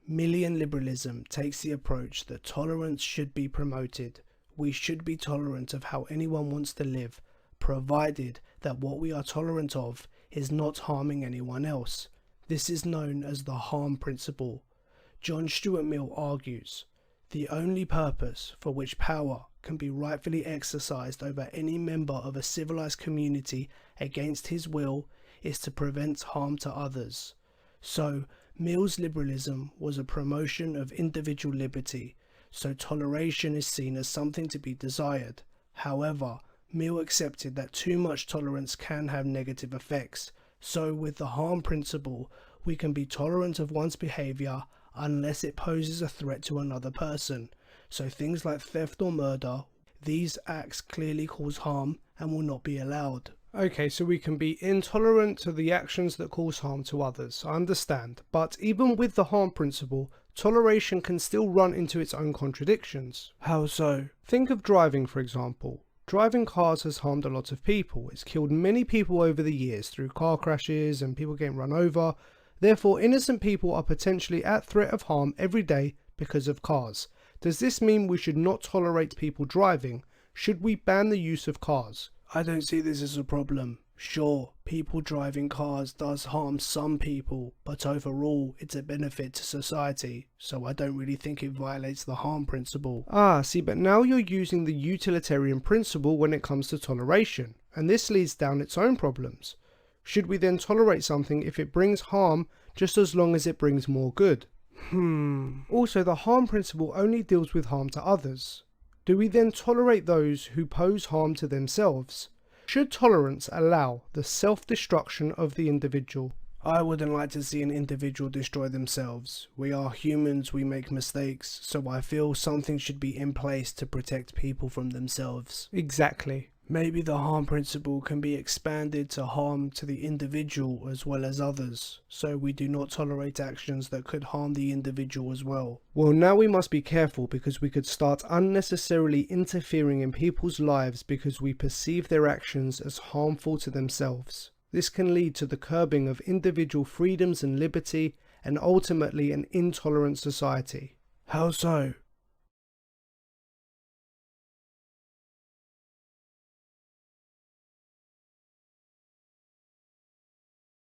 Millian liberalism takes the approach that tolerance should be promoted. We should be tolerant of how anyone wants to live, provided that what we are tolerant of is not harming anyone else. This is known as the harm principle. John Stuart Mill argues, the only purpose for which power can be rightfully exercised over any member of a civilized community against his will is to prevent harm to others. So, Mill's liberalism was a promotion of individual liberty, so toleration is seen as something to be desired. However, Mill accepted that too much tolerance can have negative effects, so with the harm principle, we can be tolerant of one's behaviour unless it poses a threat to another person. So things like theft or murder, these acts clearly cause harm and will not be allowed. Okay, so we can be intolerant to the actions that cause harm to others, I understand, but even with the harm principle, toleration can still run into its own contradictions. How so? Think of driving, for example. Driving cars has harmed a lot of people. It's killed many people over the years through car crashes and people getting run over. Therefore, innocent people are potentially at threat of harm every day because of cars. Does this mean we should not tolerate people driving? Should we ban the use of cars? I don't see this as a problem. Sure, people driving cars does harm some people, but overall it's a benefit to society, so I don't really think it violates the harm principle. See, but now you're using the utilitarian principle when it comes to toleration, and this leads down its own problems. Should we then tolerate something if it brings harm just as long as it brings more good? Also, the harm principle only deals with harm to others. Do we then tolerate those who pose harm to themselves? Should tolerance allow the self-destruction of the individual? I wouldn't like to see an individual destroy themselves. We are humans, we make mistakes, so I feel something should be in place to protect people from themselves. Exactly. Maybe the harm principle can be expanded to harm to the individual as well as others, so we do not tolerate actions that could harm the individual as well. Well, now we must be careful because we could start unnecessarily interfering in people's lives because we perceive their actions as harmful to themselves. This can lead to the curbing of individual freedoms and liberty and ultimately an intolerant society. How so?